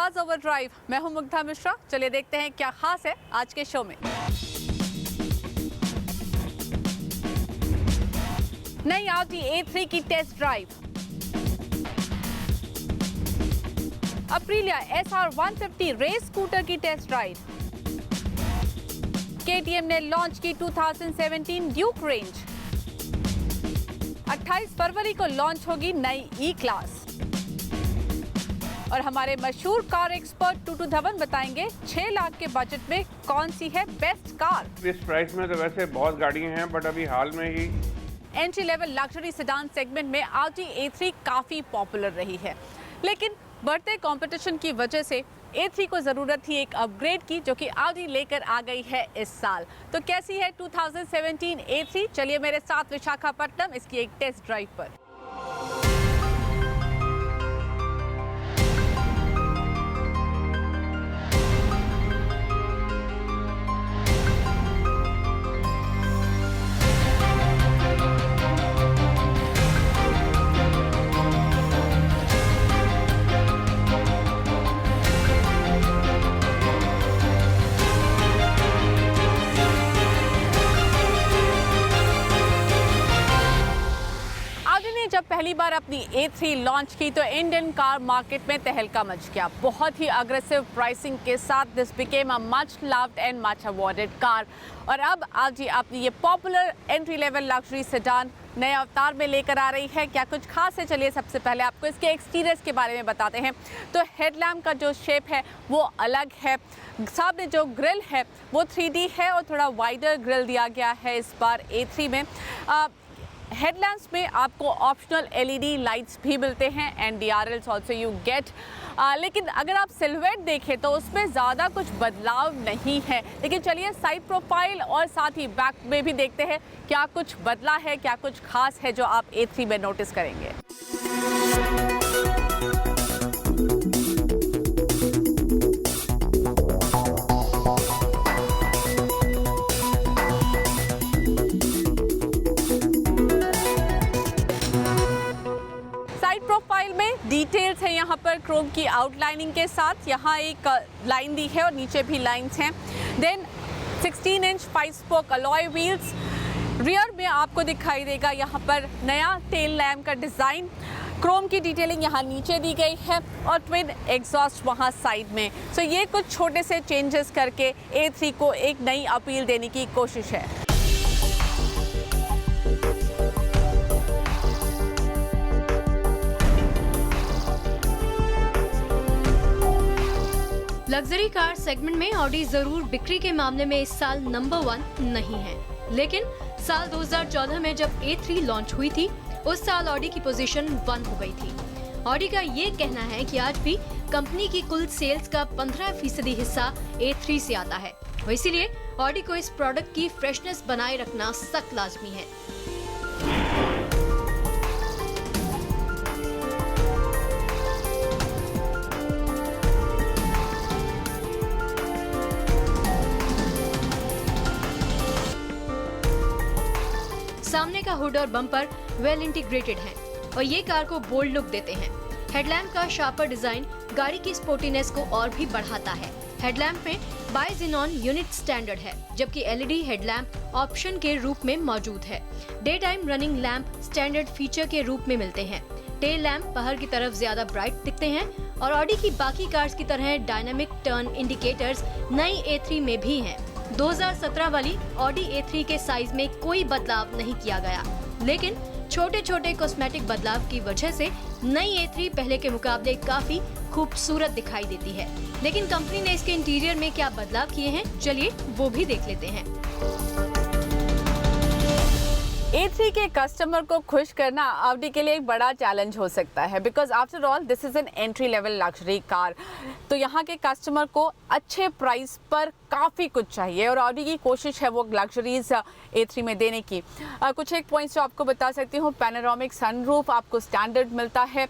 Cars overdrive. मैं हूं मुग्धा मिश्रा। चलिए देखते हैं क्या खास है आज के शो में। नई Audi A3 की test drive, Aprilia SR 150 race scooter की टेस्ट ड्राइव, KTM ने लॉन्च की 2017 ड्यूक रेंज, 28 फरवरी को लॉन्च होगी नई ई क्लास और हमारे मशहूर कार एक्सपर्ट टूटू धवन बताएंगे 6 लाख के बजट में कौन सी है बेस्ट कार। इस प्राइस में तो वैसे बहुत गाड़ियां हैं, बट अभी हाल में ही entry level luxury sedan segment में Audi A3 काफी पॉपुलर रही है, लेकिन बढ़ते कंपटीशन की वजह से A3 को जरूरत थी एक अपग्रेड की, जो कि Audi लेकर आ गई है इस साल। तो कैसी है 2017 A3? चलिए मेरे साथ विशाखापट्टनम इसकी एक टेस्ट ड्राइव पर। जब पहली बार अपनी A3 लॉन्च की तो इंडियन कार मार्केट में तहलका मच गया। बहुत ही अग्रेसिव प्राइसिंग के साथ this became a much loved and much awarded car. और अब Audi अपनी ये popular entry level luxury sedan नए अवतार में लेकर आ रही है। क्या कुछ खास है? चलिए सबसे पहले आपको इसके एक्सटीरियर्स के बारे में बताते हैं। तो हेडलैम्प का जो शेप है वो अलग है, सामने जो ग्रिल है वो 3D है और थोड़ा वाइडर ग्रिल दिया गया है इस बार A3 में। हेडलैम्प्स में आपको ऑप्शनल LED लाइट्स भी मिलते हैं and DRLs also you get. लेकिन अगर आप सिल्हूएट देखें तो उसमें ज़्यादा कुछ बदलाव नहीं है। लेकिन चलिए साइड प्रोफाइल और साथ ही बैक में भी देखते हैं क्या कुछ बदला है, क्या कुछ खास है जो आप A3 में नोटिस करेंगे। प्रोफाइल में डिटेल्स है यहाँ पर क्रोम की आउटलाइनिंग के साथ। यहाँ एक लाइन दी है और नीचे भी लाइंस हैं। Then 16 inch 5 spoke alloy wheels. Rear में आपको दिखाई देगा यहाँ पर नया टेल लैम्प का डिज़ाइन। क्रोम की डिटेलिंग यहाँ नीचे दी गई है और ट्विन एग्जॉस्ट वहाँ साइड में। सो ये कुछ छोटे से चेंजेस करके A3 को एक नई अपील देने की कोशिश है। लग्जरी कार सेगमेंट में Audi जरूर बिक्री के मामले में इस साल नंबर 1 नहीं है, लेकिन साल 2014 में जब A3 लॉन्च हुई थी उस साल Audi की पोजीशन 1 हो गई थी। Audi का ये कहना है कि आज भी कंपनी की कुल सेल्स का 15% हिस्सा A3 से आता है। इसीलिए Audi को इस प्रोडक्ट की फ्रेशनेस बनाए रखना सख्त लाजमी है। सामने का हुड और बम्पर वेल इंटीग्रेटेड हैं और ये कार को बोल्ड लुक देते हैं। हेडलैम्प का शार्पर डिजाइन गाड़ी की स्पोर्टीनेस को और भी बढ़ाता है। हेडलैम्प में बाइजेनॉन यूनिट स्टैंडर्ड है, जबकि LED हेडलैम्प ऑप्शन के रूप में मौजूद है। Day time running lamp standard feature के रूप में मिलते हैं। टेल लैंप बाहर की तरफ ज्यादा ब्राइट दिखते हैं और Audi की बाकी कार्स की तरह डायनामिक टर्न इंडिकेटर्स नई A3 में भी हैं। 2017 वाली Audi A3 के साइज में कोई बदलाव नहीं किया गया, लेकिन छोटे छोटे कॉस्मेटिक बदलाव की वजह से नई A3 पहले के मुकाबले काफी खूबसूरत दिखाई देती है। लेकिन कंपनी ने इसके इंटीरियर में क्या बदलाव किए हैं, चलिए वो भी देख लेते हैं। A3 के कस्टमर को खुश करना Audi के लिए एक बड़ा चैलेंज हो सकता है, because after all this is an entry level luxury car. तो यहाँ के कस्टमर को अच्छे प्राइस पर काफ़ी कुछ चाहिए और Audi की कोशिश है वो लग्जरीज A3 में देने की। कुछ एक पॉइंट्स जो आपको बता सकती हूँ, पैनोरामिक सनरूफ आपको स्टैंडर्ड मिलता है।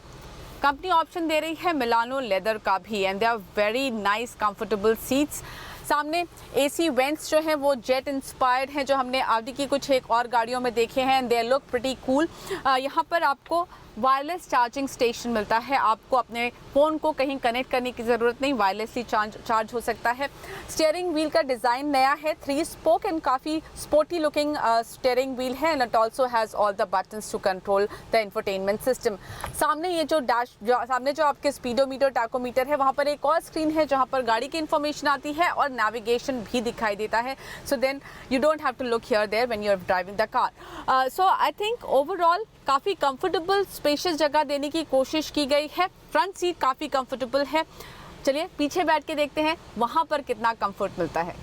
कंपनी ऑप्शन दे रही है मिलानो लेदर का भी and they are very nice comfortable seats. सामने AC वेंट्स जो हैं वो जेट इंस्पायर्ड हैं, जो हमने Audi की कुछ एक और गाड़ियों में देखे हैं and they look pretty cool. यहाँ पर आपको वायरलेस चार्जिंग स्टेशन मिलता है, आपको अपने फ़ोन को कहीं कनेक्ट करने की ज़रूरत नहीं, वायरलेसली चार्ज हो सकता है। स्टीयरिंग व्हील का डिज़ाइन नया है, 3 स्पोक एंड काफ़ी स्पोर्टी लुकिंग स्टीयरिंग व्हील है and it also has all the buttons to control the infotainment system. सामने ये सामने जो आपके स्पीडोमीटर टैकोमीटर है, वहाँ पर एक और स्क्रीन है जहाँ पर गाड़ी की इन्फॉर्मेशन आती है और नेविगेशन भी दिखाई देता है। So then you don't have to look here there when you are driving the car. So I think overall काफ़ी कंफर्टेबल स्पेशियस जगह देने की कोशिश की गई है। फ्रंट सीट काफ़ी कंफर्टेबल है। चलिए पीछे बैठ के देखते हैं वहाँ पर कितना कंफर्ट मिलता है।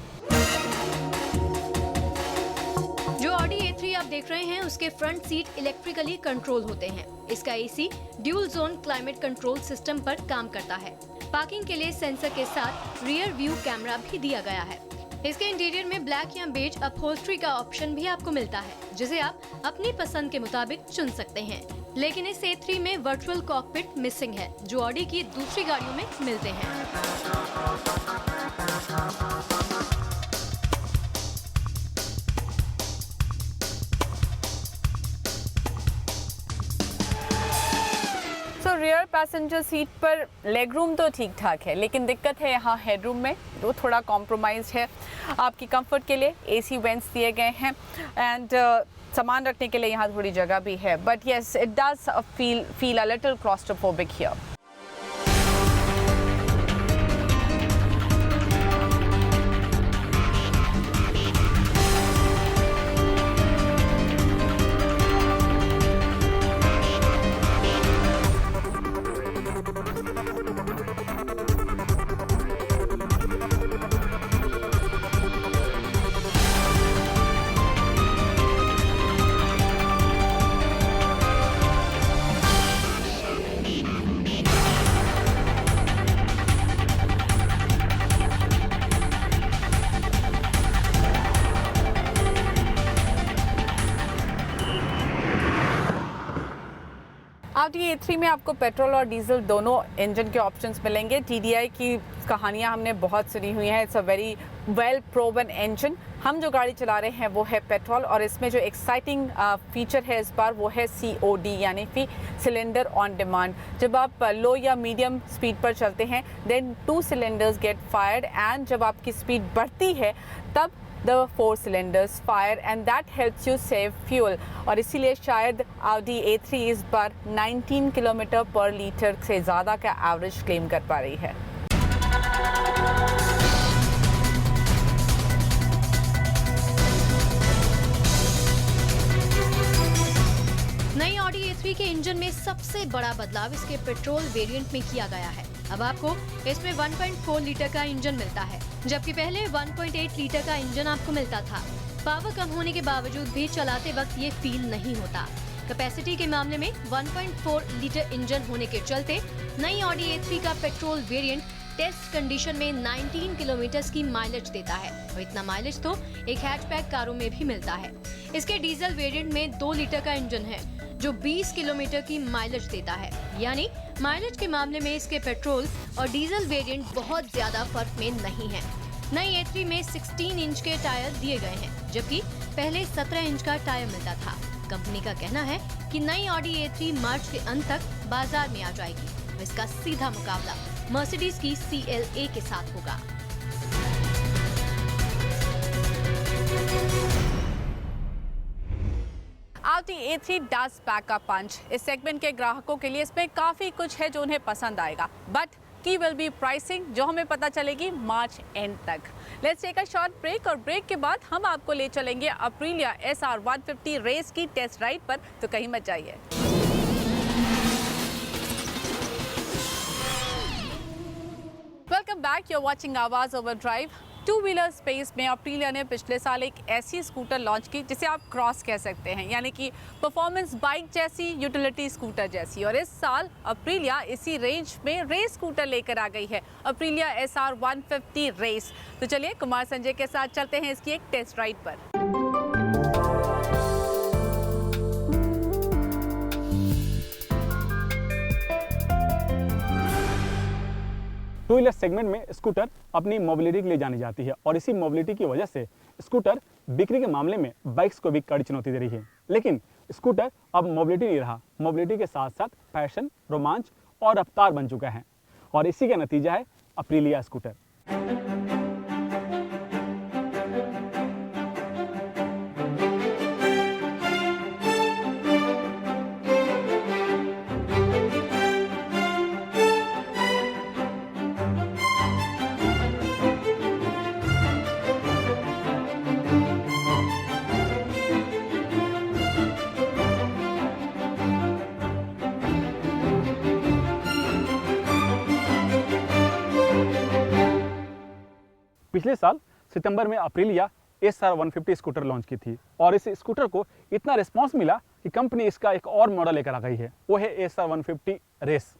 जो ऑडी A3 आप देख रहे हैं उसके फ्रंट सीट इलेक्ट्रिकली कंट्रोल होते हैं। इसका AC dual zone climate control system पर काम करता है। पार्किंग के लिए सेंसर के साथ रियर व्यू कैमरा भी दिया गया है। इसके इंटीरियर में ब्लैक या बेज अपहोल्स्ट्री का ऑप्शन भी आपको मिलता है, जिसे आप अपनी पसंद के मुताबिक चुन सकते हैं। लेकिन इस A3 में वर्चुअल कॉकपिट मिसिंग है, जो ऑडी की दूसरी गाड़ियों में मिलते हैं। रियर पैसेंजर सीट पर लेग रूम तो ठीक ठाक है, लेकिन दिक्कत है यहाँ हेडरूम में, वो थोड़ा कॉम्प्रोमाइज है। आपकी कंफर्ट के लिए एसी वेंट्स दिए गए हैं एंड सामान रखने के लिए यहाँ थोड़ी जगह भी है, but yes it does feel a little claustrophobic here. Audi A3 में आपको पेट्रोल और डीजल दोनों इंजन के ऑप्शंस मिलेंगे। TDI की कहानियां हमने बहुत सुनी हुई हैं। It's a very well proven engine. हम जो गाड़ी चला रहे हैं वो है पेट्रोल और इसमें जो एक्साइटिंग फीचर है इस बार वो है COD यानी कि सिलेंडर ऑन डिमांड। जब आप लो या मीडियम स्पीड पर चलते हैं then 2 cylinders get fired and जब आपकी स्पीड बढ़ती है तब the 4 cylinders fire and that helps you save fuel और इसीलिए शायद Audi A3 इस बार 19 किलोमीटर पर लीटर से ज़्यादा का एवरेज क्लेम कर पा रही है। नई Audi A3 के इंजन में सबसे बड़ा बदलाव इसके पेट्रोल वेरिएंट में किया गया है। अब आपको इसमें 1.4 लीटर का इंजन मिलता है, जबकि पहले 1.8 लीटर का इंजन आपको मिलता था। पावर कम होने के बावजूद भी चलाते वक्त ये फील नहीं होता। कैपेसिटी के मामले में 1.4 लीटर इंजन होने के चलते नई Audi A3 का पेट्रोल वेरिएंट टेस्ट कंडीशन में 19 किलोमीटर की माइलेज देता है और इतना माइलेज तो एक हैचबैक कारों में भी मिलता है। इसके डीजल वेरिएंट में 2 लीटर का इंजन है जो 20 किलोमीटर की माइलेज देता है, यानी माइलेज के मामले में इसके पेट्रोल और डीजल वेरिएंट बहुत ज्यादा फर्क में नहीं है। नई A3 में 16 इंच के टायर दिए गए हैं, जबकि पहले 17 इंच का टायर मिलता था। कंपनी का कहना है कि नई Audi A3 मार्च के अंत तक बाजार में आ जाएगी। इसका सीधा मुकाबला मर्सिडीज की CLA के साथ होगा। Audi A3 does pack a punch। इस सेगमेंट के ग्राहकों के लिए इसमें काफ़ी कुछ है जो उन्हें पसंद आएगा, बट की विल बी प्राइसिंग जो हमें पता चलेगी मार्च एंड तक। Let's take a short break और ब्रेक के बाद हम आपको ले चलेंगे अप्रिलिया SR 150 रेस की टेस्ट राइड पर, तो कहीं मत जाइए। Welcome back, you are watching Awaaz Overdrive. Two wheeler space में अप्रिलिया ने पिछले साल एक ऐसी स्कूटर लॉन्च की जिसे आप क्रॉस कह सकते हैं, यानी कि परफॉर्मेंस बाइक जैसी, यूटिलिटी स्कूटर जैसी। और इस साल अप्रिलिया इसी रेंज में रेस स्कूटर लेकर आ गई है, अप्रिलिया SR 150 रेस। तो चलिए कुमार संजय के साथ चलते हैं इसकी एक टेस्ट राइड पर। टू व्हीलर सेगमेंट में स्कूटर अपनी मोबिलिटी के लिए जानी जाती है और इसी मोबिलिटी की वजह से स्कूटर बिक्री के मामले में बाइक्स को भी कड़ी चुनौती दे रही है। लेकिन स्कूटर अब मोबिलिटी नहीं रहा, मोबिलिटी के साथ साथ फैशन, रोमांच और रफ्तार बन चुका है। और इसी का नतीजा है अप्रिलिया स्कूटर। पिछले साल सितंबर में अप्रिलिया SR 150 स्कूटर लॉन्च की थी और इस स्कूटर को इतना रिस्पांस मिला कि कंपनी इसका एक और मॉडल लेकर आ गई है, वो है SR 150 रेस।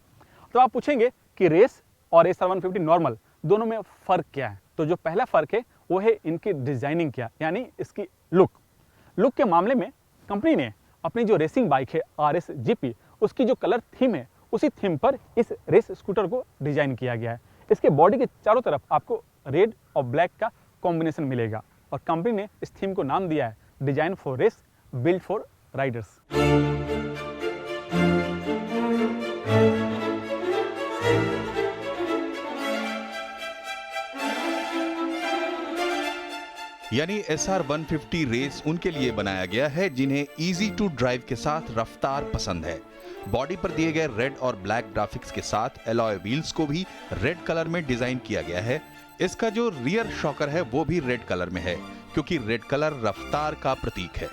तो आप पूछेंगे कि रेस और SR 150 नॉर्मल दोनों में फ़र्क क्या है? तो जो पहला फ़र्क है वो है इनकी डिज़ाइनिंग क्या, यानी इसकी लुक के मामले में कंपनी ने अपनी जो रेसिंग बाइक है RS GP, उसकी जो कलर थीम है उसी थीम पर इस रेस स्कूटर को डिज़ाइन किया गया है। इसके बॉडी के चारों तरफ आपको रेड और ब्लैक का कॉम्बिनेशन मिलेगा और कंपनी ने इस थीम को नाम दिया है design for race, build for riders. यानी SR 150 रेस उनके लिए बनाया गया है जिन्हें इजी टू ड्राइव के साथ रफ्तार पसंद है। बॉडी पर दिए गए रेड और ब्लैक ग्राफिक्स के साथ एलॉय व्हील्स को भी रेड कलर में डिजाइन किया गया है। इसका जो रियर शॉकर है वो भी रेड कलर में है क्योंकि रेड कलर रफ्तार का प्रतीक है।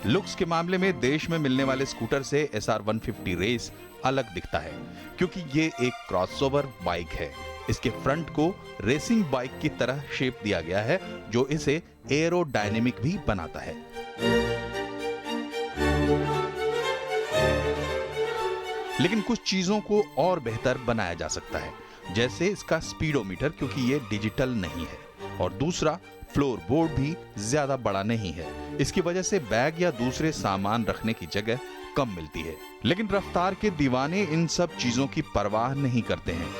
लुक्स के मामले में देश में मिलने वाले स्कूटर से SR 150 रेस अलग दिखता है क्योंकि ये एक क्रॉसओवर बाइक है। इसके फ्रंट को रेसिंग बाइक की तरह शेप दिया गया है जो इसे एरोडायनेमिक भी बनाता है। लेकिन कुछ चीजों को और बेहतर बनाया जा सकता है, जैसे इसका स्पीडोमीटर क्योंकि ये डिजिटल नहीं है और दूसरा फ्लोर बोर्ड भी ज्यादा बड़ा नहीं है। इसकी वजह से बैग या दूसरे सामान रखने की जगह कम मिलती है। लेकिन रफ्तार के दीवाने इन सब चीजों की परवाह नहीं करते हैं।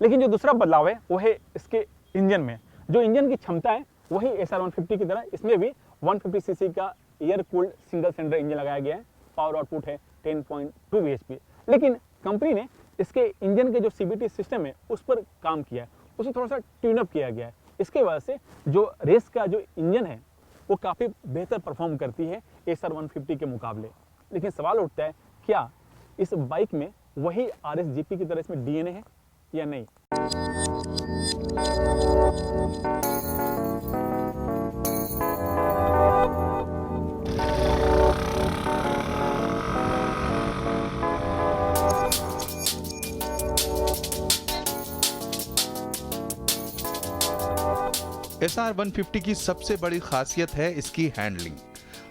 लेकिन जो दूसरा बदलाव है वो है इसके इंजन में। जो इंजन की क्षमता है वही SR 150 की तरह इसमें भी 150 सीसी का air cooled single cylinder engine लगाया गया है। पावर आउटपुट है 10.2 bhp। लेकिन कंपनी ने इसके इंजन के जो CVT सिस्टम है उस पर काम किया है, उसे थोड़ा सा ट्यून अप किया गया है। इसके वजह से जो रेस का जो इंजन है वो काफ़ी बेहतर परफॉर्म करती है SR 150 के मुकाबले। लेकिन सवाल उठता है, क्या इस बाइक में वही RS GP की तरह इसमें DNA है या नहीं? SR 150 की सबसे बड़ी खासियत है इसकी हैंडलिंग।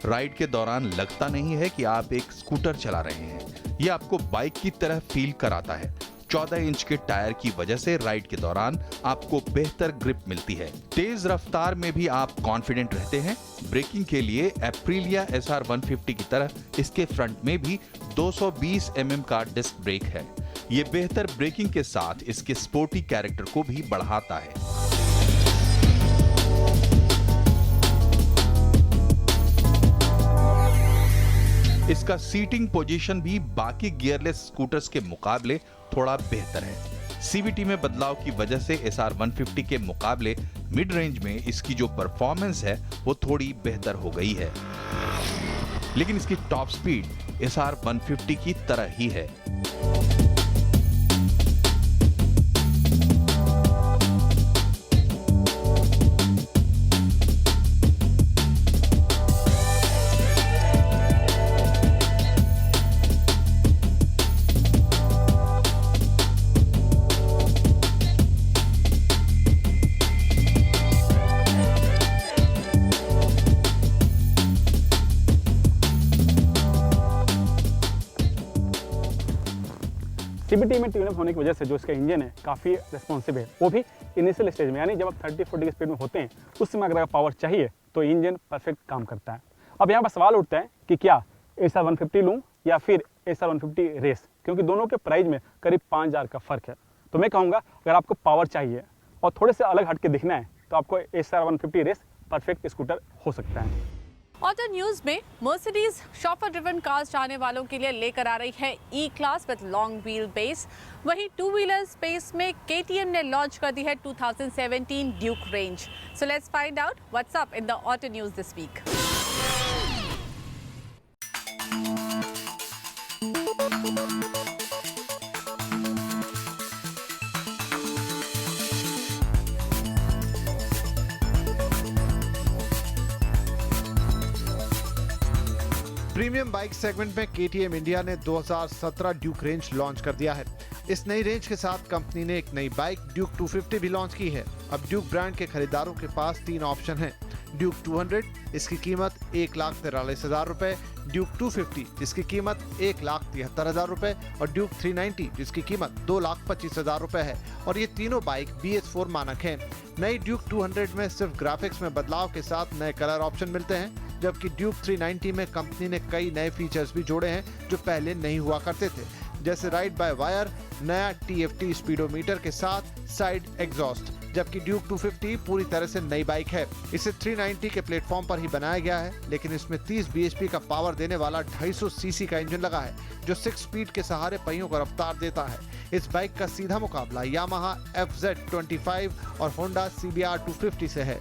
राइड के दौरान लगता नहीं है कि आप एक स्कूटर चला रहे हैं, यह आपको बाइक की तरह फील कराता है। 14 इंच के टायर की वजह से राइड के दौरान आपको बेहतर ग्रिप मिलती है। तेज रफ्तार में भी आप कॉन्फिडेंट रहते हैं। ब्रेकिंग के लिए एप्रिलिया SR 150 की तरह इसके फ्रंट में भी 220 mm का डिस्क ब्रेक है। ये बेहतर ब्रेकिंग के साथ इसके स्पोर्टी कैरेक्टर को भी बढ़ाता है। इसका सीटिंग पोजीशन भी बाकी गियरलेस स्कूटर्स के मुकाबले थोड़ा बेहतर है। CVT में बदलाव की वजह से SR 150 के मुकाबले मिड रेंज में इसकी जो परफॉर्मेंस है वो थोड़ी बेहतर हो गई है। लेकिन इसकी टॉप स्पीड SR 150 की तरह ही है। CVT में ट्यूनअप होने की वजह से जो इसका इंजन है काफ़ी रिस्पॉन्सिव है, वो भी इनिशियल स्टेज में, यानी जब आप 30-40 की स्पीड में होते हैं उस समय अगर पावर चाहिए तो इंजन परफेक्ट काम करता है। अब यहाँ पर सवाल उठता है कि क्या SR 150 लूँ या फिर SR 150 रेस, क्योंकि दोनों के प्राइस में करीब 5,000 का फ़र्क है। तो मैं कहूँगा अगर आपको पावर चाहिए और थोड़े से अलग हट के दिखना है तो आपको SR 150 रेस परफेक्ट स्कूटर हो सकता है। ऑटो न्यूज में मर्सिडीज शॉफर ड्रिवन कार्स चाहने वालों के लिए लेकर आ रही है E class with long wheel base. वहीं टू व्हीलर स्पेस में KTM ने लॉन्च कर दी है 2017 Duke range. So let's find out what's up in the auto news this week. Premium bike segment में KTM इंडिया ने 2017 ड्यूक रेंज लॉन्च कर दिया है। इस नई रेंज के साथ कंपनी ने एक नई बाइक ड्यूक 250 भी लॉन्च की है। अब ड्यूक ब्रांड के खरीदारों के पास 3 ऑप्शन हैं। ड्यूक 200, इसकी कीमत 1,43,000 रुपए, ड्यूक 250 जिसकी कीमत 1,73,000 रुपए और ड्यूक 390 जिसकी कीमत 2,25,000 रुपए है। और ये तीनों बाइक BS4 मानक हैं। नई ड्यूक 200 में सिर्फ ग्राफिक्स में बदलाव के साथ नए कलर ऑप्शन मिलते हैं, जबकि ड्यूक 390 में कंपनी ने कई नए फीचर्स भी जोड़े हैं जो पहले नहीं हुआ करते थे, जैसे राइड बाय वायर, नया TFT स्पीडोमीटर के साथ साइड एग्जॉस्ट। जबकि ड्यूक 250 पूरी तरह से नई बाइक है। इसे 390 के प्लेटफॉर्म पर ही बनाया गया है, लेकिन इसमें 30 bhp का पावर देने वाला 250 cc का इंजन लगा है जो 6 स्पीड के सहारे पहियों को रफ्तार देता है। इस बाइक का सीधा मुकाबला यामाहा FZ25 और होंडा CBR 250 से है।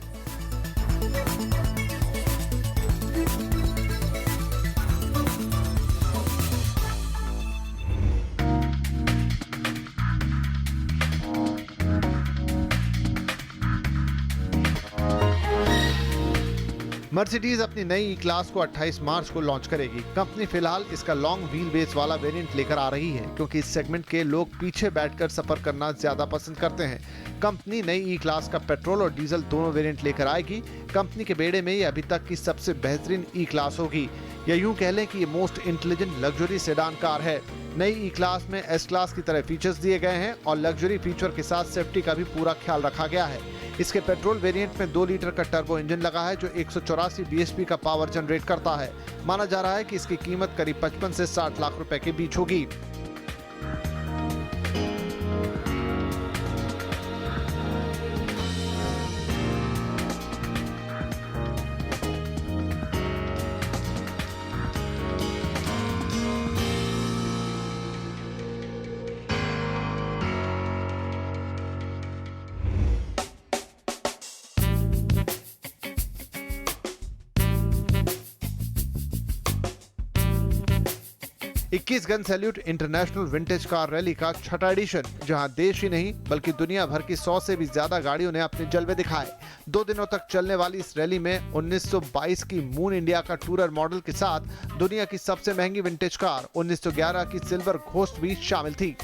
मर्सिडीज अपनी नई ई क्लास को 28 मार्च को लॉन्च करेगी। कंपनी फिलहाल इसका लॉन्ग व्हील बेस वाला वेरिएंट लेकर आ रही है, क्योंकि इस सेगमेंट के लोग पीछे बैठकर सफर करना ज्यादा पसंद करते हैं। कंपनी नई ई क्लास का पेट्रोल और डीजल दोनों वेरिएंट लेकर आएगी। कंपनी के बेड़े में ये अभी तक की सबसे बेहतरीन ई क्लास होगी, या यूं कह लें कि ये most intelligent luxury sedan car है। नई ई क्लास में एस क्लास की तरह फीचर्स दिए गए हैं और लग्जरी फीचर के साथ सेफ्टी का भी पूरा ख्याल रखा गया है। इसके पेट्रोल वेरिएंट में 2 लीटर का टर्बो इंजन लगा है जो 184 bhp का पावर जनरेट करता है। माना जा रहा है कि इसकी कीमत करीब 55 से 60 लाख रुपए के बीच होगी। इक्कीस gun salute international vintage car rally का 6वां एडिशन, जहां देश ही नहीं बल्कि दुनिया भर की 100 से भी ज्यादा गाड़ियों ने अपने जलवे दिखाए। 2 दिनों तक चलने वाली इस रैली में 1922 की मून इंडिया का टूरर मॉडल के साथ दुनिया की सबसे महंगी विंटेज कार 1911 की सिल्वर घोस्ट भी शामिल थी।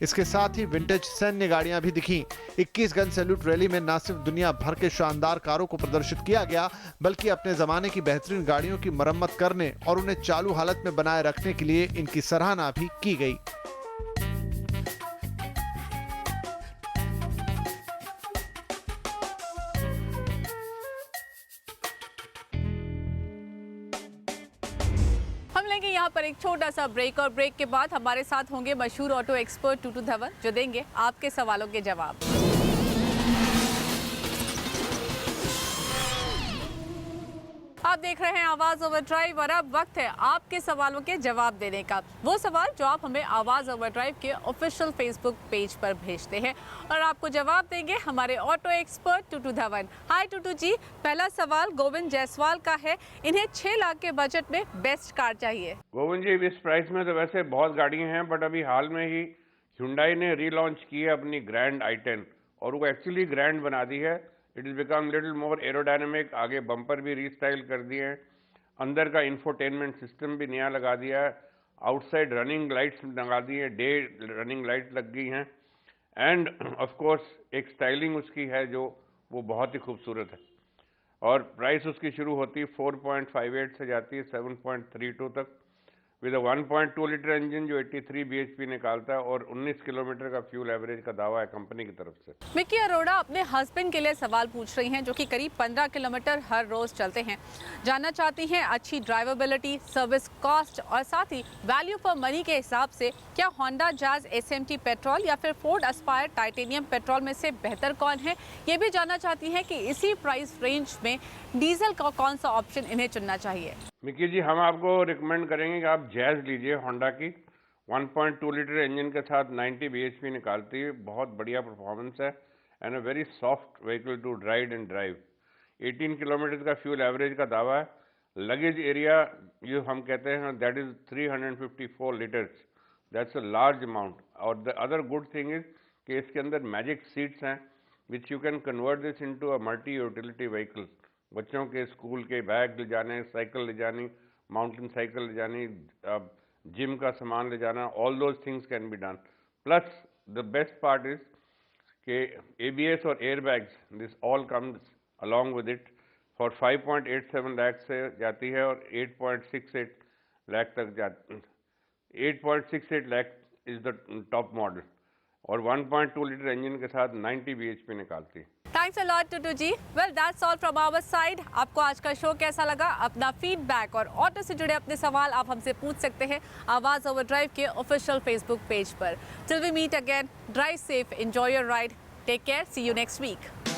इसके साथ ही विंटेज सैन्य गाड़ियां भी दिखीं। 21 गन सैल्यूट रैली में न सिर्फ दुनिया भर के शानदार कारों को प्रदर्शित किया गया, बल्कि अपने जमाने की बेहतरीन गाड़ियों की मरम्मत करने और उन्हें चालू हालत में बनाए रखने के लिए इनकी सराहना भी की गई। हम लेंगे यहाँ पर एक छोटा सा ब्रेक और ब्रेक के बाद हमारे साथ होंगे मशहूर ऑटो एक्सपर्ट टूटू धवन, जो देंगे आपके सवालों के जवाब। आप देख रहे हैं आवाज ओवर ड्राइव और अब वक्त है आपके सवालों के जवाब देने का। वो सवाल जो आप हमें आवाज ओवर ड्राइव के ऑफिशियल फेसबुक पेज पर भेजते हैं और आपको जवाब देंगे हमारे ऑटो एक्सपर्ट टूटू धवन। हाय टूटू जी, पहला सवाल गोविंद जायसवाल का है। इन्हें 6 लाख के बजट में बेस्ट कार चाहिए। गोविंद जी, इस प्राइस में तो वैसे बहुत गाड़ियां हैं, बट अभी हाल में ही Hyundai ने रीलॉन्च की है अपनी ग्रैंड i10 और वो एक्चुअली ग्रैंड बना दी है। It is become little more aerodynamic. आगे बम्पर भी रीस्टाइल कर दिए हैं, अंदर का इंफोटेनमेंट सिस्टम भी नया लगा दिया है, आउटसाइड रनिंग लाइट्स लगा दी है, डे रनिंग लाइट लग गई हैं, एंड ऑफ कोर्स एक स्टाइलिंग उसकी है जो वो बहुत ही खूबसूरत है। और प्राइस उसकी शुरू होती है 4.58 से जाती है 7.32 तक। विद 1.2 लीटर इंजन जो 83 bhp निकालता है और 19 किलोमीटर का फ्यूल एवरेज का दावा है कंपनी की तरफ से। मिकी अरोड़ा अपने हस्बैंड के लिए सवाल पूछ रही हैं जो कि करीब 15 किलोमीटर हर रोज चलते हैं। जानना चाहती हैं अच्छी ड्राइवेबिलिटी, सर्विस कॉस्ट और साथ ही वैल्यू फॉर मनी के हिसाब से क्या होंडा जैज SMT पेट्रोल या फिर फोर्ड एस्पायर टाइटेनियम पेट्रोल में से बेहतर कौन है। ये भी जानना चाहती हैं कि इसी प्राइस रेंज में डीजल का कौन सा ऑप्शन इन्हें चुनना चाहिए। मिकी जी, हम आपको रिकमेंड करेंगे कि आप जैज लीजिए होंडा की। 1.2 लीटर इंजन के साथ 90 bhp निकालती है, बहुत बढ़िया परफॉर्मेंस है and a very soft vehicle to ride and drive. 18 kilometre का फ्यूल एवरेज का दावा है। लगेज एरिया जो हम कहते हैं that is 354 litres, that's a large amount. और the other good thing is कि इसके अंदर मैजिक सीट्स हैं which you can convert this into a multi utility vehicle. बच्चों के स्कूल के बैग ले जाने, साइकिल ले जानी, माउंटेन साइकिल ले जानी, जिम का सामान ले जाना, all those things can be done. Plus the best part is कि ABS और air bags this all comes along with it. For 5.87 lakh से जाती है और 8.68 लाख तक जाती। 8.68 lakh is the top model और 1.2 लीटर इंजन के साथ 90 bhp निकालती है। Thanks a lot Tutu ji. Well that's all from our side. आपको आज का शो कैसा लगा? अपना फीडबैक और ऑटो से जुड़े अपने सवाल आप हमसे पूछ सकते हैं आवाज ओवर ड्राइव के ऑफिशियल फेसबुक पेज पर। Till we meet again, drive safe, enjoy your ride, take care, see you next week.